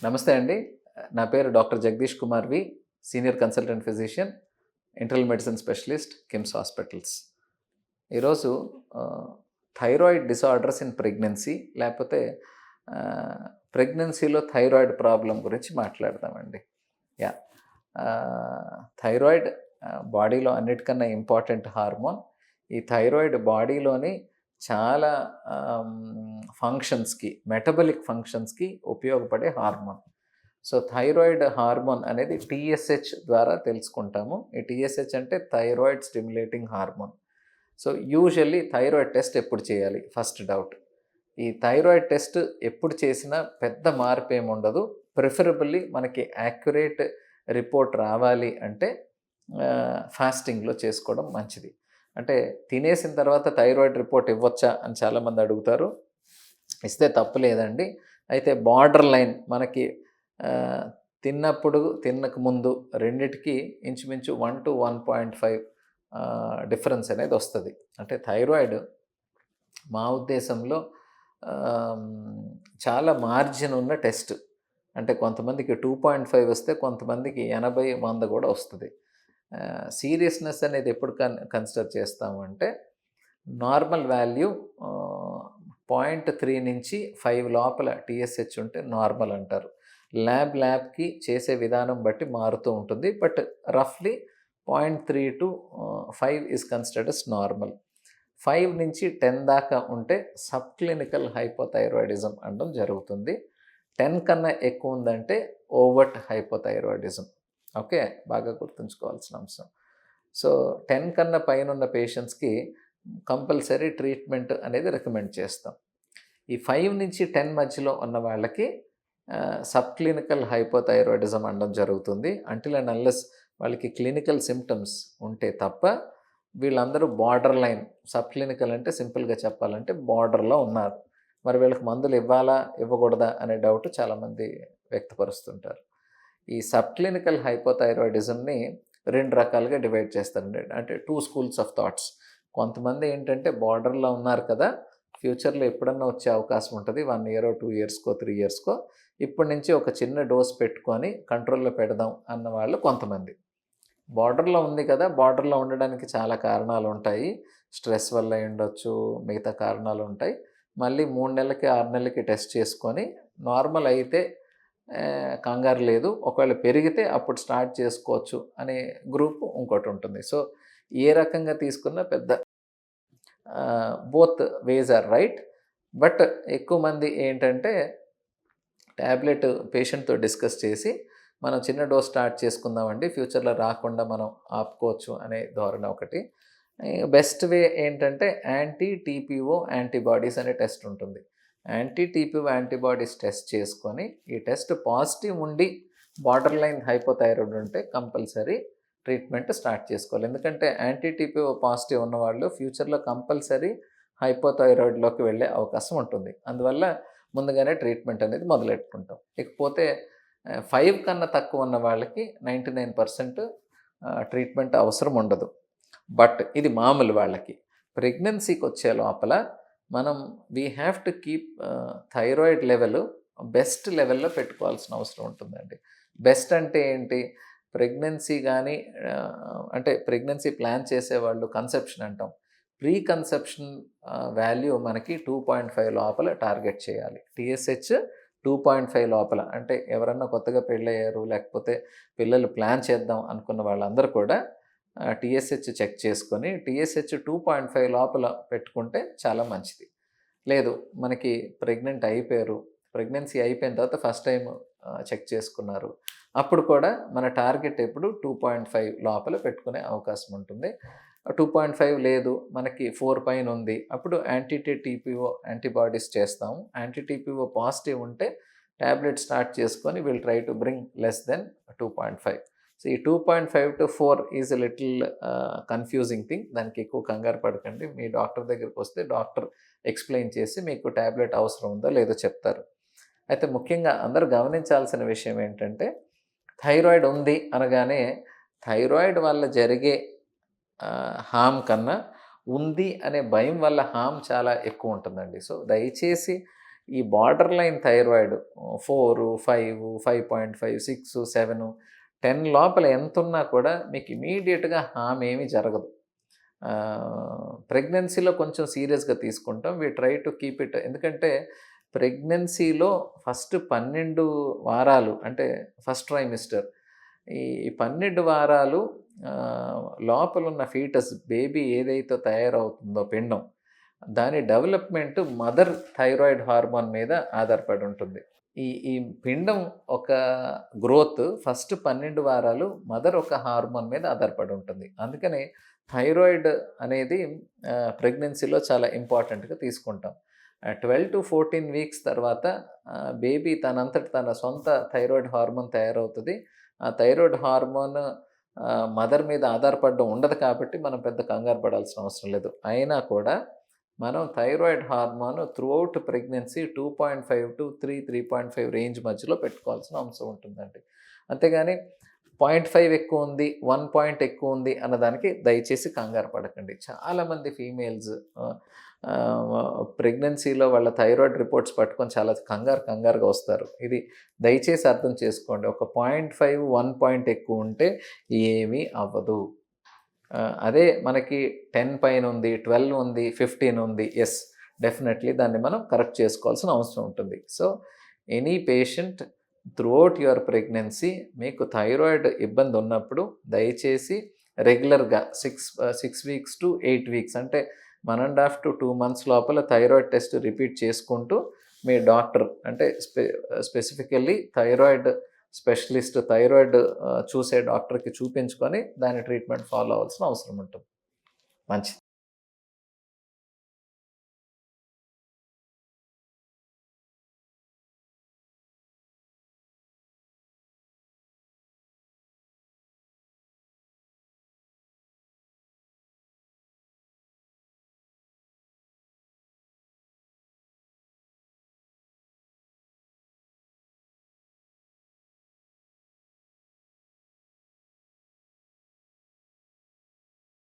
నమస్తే అండి. నా పేరు doctor Jagadish Kumar V. Senior consultant physician, internal medicine specialist, KIMS hospitals. ఈరోజు ah, thyroid disorders in pregnancy లేకపోతే ప్రెగ్నెన్సీలో థైరాయిడ్ ప్రాబ్లమ్ గురించి మాట్లాడదామండి. యాహ్! థైరాయిడ్ బాడీలో అన్నిటికన్నా ఇంపార్టెంట్ హార్మోన్. ఈ థైరాయిడ్ బాడీలోని చాలా ఫంక్షన్స్‌కి, మెటబాలిక్ ఫంక్షన్స్‌కి ఉపయోగపడే హార్మోన్. సో, థైరాయిడ్ హార్మోన్ అనేది టీఎస్‌హెచ్ ద్వారా తెలుసుకుంటాము. ఈ టీఎస్‌హెచ్ అంటే thyroid stimulating hormone. So, usually thyroid test ఎప్పుడు చేయాలి? First doubt. ఈ థైరాయిడ్ టెస్ట్ ఎప్పుడు చేసినా పెద్ద మార్పేముండదు. ప్రిఫరబుల్లీ మనకి యాక్యురేట్ రిపోర్ట్ రావాలి అంటే ఫాస్టింగ్‌లో చేసుకోవడం మంచిది. అంటే తినేసిన తర్వాత థైరాయిడ్ రిపోర్ట్ ఇవ్వచ్చా అని చాలామంది అడుగుతారు. ఇస్తే తప్పు లేదండి. అయితే బార్డర్ లైన్ మనకి ఆహ్, తిన్నప్పుడు, తినక ముందు రెండిటికి ఇంచుమించు 1-1.5 డిఫరెన్స్ అనేది వస్తది. అంటే థైరాయిడ్ మా ఉద్దేశంలో ఆహ్, చాలా మార్జిన్ ఉన్న టెస్ట్. అంటే కొంతమందికి 2.5 వస్తే కొంతమందికి 80, 100 కూడా వస్తది. సీరియస్‌నెస్ అనేది ఎప్పుడు కన్సిడర్ చేస్తాము అంటే నార్మల్ వాల్యూ 0.3 నుంచి 5 లోపల టీఎస్‌హెచ్ ఉంటే నార్మల్ అంటారు. ల్యాబ్‌కి చేసే విధానం బట్టి మారుతూ ఉంటుంది. బట్ రఫ్‌లీ 0.3-5 ఈస్ కన్సిడర్డ్ as నార్మల్. 5 నుంచి 10 దాకా ఉంటే సబ్ క్లినికల్ హైపోథైరాయిడిజం అనడం జరుగుతుంది. 10 కన్నా ఎక్కువ ఉందంటే ఓవర్ట్ హైపోథైరాయిడిజం. ఓకే. బాగా గుర్తుంచుకోవాల్సిన అంశం. సో, 10 కన్నా పైనున్న పేషెంట్స్‌కి కంపల్సరీ ట్రీట్మెంట్ అనేది రికమెండ్ చేస్తాం. ఈ 5 నుంచి 10 మధ్యలో ఉన్న వాళ్ళకి సబ్ క్లినికల్ హైపోథైరాయిడిజం అనడం జరుగుతుంది. అంటిల్ అండ్ అన్లెస్ వాళ్ళకి క్లినికల్ సింప్టమ్స్ ఉంటే తప్ప వీళ్ళందరూ బార్డర్ లైన్. సబ్ క్లినికల్ అంటే సింపుల్‌గా చెప్పాలంటే బార్డర్‌లో ఉన్నారు. మరి వీళ్ళకి మందులు ఇవ్వాలా? ఇవ్వకూడదా? అనే డౌట్ చాలామంది వ్యక్తపరుస్తుంటారు. ఈ సబ్ క్లినికల్ హైపోథైరాయిడిజంని 2 రకాలుగా డివైడ్ చేస్తారండి. అంటే 2 స్కూల్స్ ఆఫ్ థాట్స్. కొంతమంది ఏంటంటే బార్డర్‌లో ఉన్నారు కదా! ఫ్యూచర్‌లో ఎప్పుడన్నా వచ్చే అవకాశం ఉంటది. 1 ఇయరో, 2 ఇయర్స్‌కో, 3 ఇయర్స్‌కో ఇప్పటి నుంచి ఒక చిన్న డోస్ పెట్టుకొని కంట్రోల్‌లో పెడదాం అన్న వాళ్ళు కొంతమంది. బార్డర్‌లో ఉంది కదా! బార్డర్‌లో ఉండడానికి చాలా కారణాలుంటాయి. స్ట్రెస్ వల్ల అయ్యుండొచ్చు, మిగతా కారణాలుంటాయి. మళ్ళీ 3 నెలలకి, 6 నెలలకి టెస్ట్ చేసుకొని నార్మల్ అయితే కంగారు లేదు. ఒకవేళ పెరిగితే అప్పుడు స్టార్ట్ చేసుకోవచ్చు అనే గ్రూప్ ఇంకోటుంటుంది. సో, ఏ రకంగా తీసుకున్నా పెద్ద both ways are right. But ఎక్కువ మంది ఏంటంటే టాబ్లెట్ పేషెంట్‌తో డిస్కస్ చేసి మనం చిన్న డోస్ స్టార్ట్ చేసుకుందామండి. ఫ్యూచర్‌లో రాకుండా మనం ఆపుకోవచ్చు అనే ధోరణి ఒకటి. బెస్ట్ వే ఏంటంటే యాంటీ-టీపీఓ యాంటీబాడీస్ అనే టెస్ట్ ఉంటుంది. యాంటీ-టీపీఓ యాంటీబాడీస్ టెస్ట్ చేసుకొని, ఈ టెస్ట్ పాజిటివ్ ఉండి బార్డర్ లైన్ హైపోథైరాయిడ్ ఉంటే కంపల్సరీ ట్రీట్మెంట్ స్టార్ట్ చేసుకోవాలి. ఎందుకంటే యాంటీ-టీపీఓ పాజిటివ్ ఉన్నవాళ్ళు ఫ్యూచర్‌లో కంపల్సరీ హైపోథైరాయిడ్‌లోకి వెళ్ళే అవకాశం ఉంటుంది. అందువల్ల ముందుగానే ట్రీట్మెంట్ అనేది మొదలెట్టుకుంటాం. ఇకపోతే 5 కన్నా తక్కువ ఉన్న వాళ్ళకి 99% ట్రీట్మెంట్ అవసరం ఉండదు. బట్ ఇది మామూలు వాళ్ళకి. ప్రెగ్నెన్సీకొచ్చే లోపల మనం we have to keep thyroid level best లెవెల్‌లో పెట్టుకోవాల్సిన అవసరం ఉంటుందండి. బెస్ట్ అంటే ఏంటి? ప్రెగ్నెన్సీ గాని అంటే ప్రెగ్నెన్సీ ప్లాన్ చేసేవాళ్ళు కన్సెప్షన్ అంటాం. ప్రీ కన్సెప్షన్ వాల్యూ మనకి 2.5 లోపల టార్గెట్ చేయాలి. టీఎస్‌హెచ్ 2.5 లోపల. అంటే ఎవరన్నా కొత్తగా పెళ్ళయ్యారు, లేకపోతే పిల్లలు ప్లాన్ చేద్దాం అనుకున్న వాళ్ళందరూ కూడా టీఎస్‌హెచ్ చెక్ చేసుకొని, టీఎస్‌హెచ్ 2.5 లోపల పెట్టుకుంటే చాలా మంచిది. లేదు మనకి ప్రెగ్నెంట్ అయిపోయారు. ప్రెగ్నెన్సీ అయిపోయిన తర్వాత ఫస్ట్ టైమ్ చెక్ చేసుకున్నారు. అప్పుడు కూడా మన టార్గెట్ ఎప్పుడు 2.5 లోపల పెట్టుకునే అవకాశం ఉంటుంది. 2.5 లేదు మనకి 4 పైన ఉంది. అప్పుడు యాంటీ-టీపీఓ యాంటీబాడీస్ చేస్తాము. యాంటీ-టీపీఓ పాజిటివ్ ఉంటే టాబ్లెట్ స్టార్ట్ చేసుకొని will try to bring less than 2.5. So, ఈ 2.5-4 is a little confusing thing. దానికి ఎక్కువ కంగారు పడకండి. మీ డాక్టర్ దగ్గరికొస్తే డాక్టర్ ఎక్స్‌ప్లెయిన్ చేసి మీకు టాబ్లెట్ అవసరం ఉందో లేదో చెప్తారు. అయితే ముఖ్యంగా అందరూ గమనించాల్సిన విషయం ఏంటంటే, థైరాయిడ్ ఉంది అనగానే థైరాయిడ్ వల్ల జరిగే హార్మ్ కన్నా ఉంది అనే భయం వల్ల హార్మ్ చాలా ఎక్కువ ఉంటుందండి. సో, దయచేసి ఈ బార్డర్ లైన్ థైరాయిడ్ 4, 5, 5.5, 6, 7, 10 లోపల ఎంతున్నా కూడా మీకు ఇమీడియట్‌గా హార్మ్ ఏమీ జరగదు. ప్రెగ్నెన్సీలో కొంచెం సీరియస్‌గా తీసుకుంటాం. We try to keep it. ఎందుకంటే ప్రెగ్నెన్సీలో ఫస్ట్ 12 వారాలు అంటే ఫస్ట్ ట్రైమిస్టర్. ఈ 12 వారాలు లోపలున్న ఫీటస్ బేబీ ఏదైతే తయారవుతుందో పిండం, దాని డెవలప్‌మెంట్ మదర్ థైరాయిడ్ హార్మోన్ మీద ఆధారపడి ఉంటుంది. ఈ ఈ పిండం ఒక గ్రోత్ ఫస్ట్ 12 వారాలు మదర్ ఒక హార్మోన్ మీద ఆధారపడి ఉంటుంది. అందుకని థైరాయిడ్ అనేది ప్రెగ్నెన్సీలో చాలా ఇంపార్టెంట్‌గా తీసుకుంటాం. 12-14 వీక్స్ తర్వాత బేబీ తనంతట తన సొంత థైరాయిడ్ హార్మోన్ తయారవుతది. ఆ థైరాయిడ్ హార్మోన్ మదర్ మీద ఆధారపడడం ఉండదు కాబట్టి మనం పెద్ద కంగారు పడాల్సిన అవసరం లేదు. అయినా కూడా మనం thyroid hormone throughout pregnancy 2.5-3, 3.5 range మధ్యలో పెట్టుకోవాల్సిన అంశం ఉంటుందండి. అంతేగాని 0.5 ఎక్కువ ఉంది, 1 పాయింట్ ఎక్కువ ఉంది అన్నదానికి దయచేసి కంగారు పడకండి. చాలామంది ఫీమేల్స్ ప్రెగ్నెన్సీలో వాళ్ళ థైరాయిడ్ రిపోర్ట్స్ పట్టుకొని చాలా కంగారుగా వస్తారు. ఇది దయచేసి అర్థం చేసుకోండి. ఒక 0.5, 1 పాయింట్ ఎక్కువ ఉంటే ఏమీ అవ్వదు. అదే మనకి 10 పైన ఉంది, 12 ఉంది, 15 ఉంది, యెస్, డెఫినెట్లీ దాన్ని మనం కరెక్ట్ చేసుకోవాల్సిన అవసరం ఉంటుంది. So any patient throughout your pregnancy మీకు థైరాయిడ్ ఇబ్బంది ఉన్నప్పుడు దయచేసి రెగ్యులర్గా 6 వీక్స్ టు 8 వీక్స్ అంటే 1.5 to 2 months లోపల థైరాయిడ్ టెస్ట్ రిపీట్ చేసుకుంటూ మీ డాక్టర్ అంటే స్పెసిఫికల్లీ థైరాయిడ్ స్పెషలిస్ట్, థైరాయిడ్ చూసే డాక్టర్కి చూపించుకొని దాని ట్రీట్మెంట్ ఫాలో అవ్వాల్సిన అవసరం ఉంటుంది. మంచిది.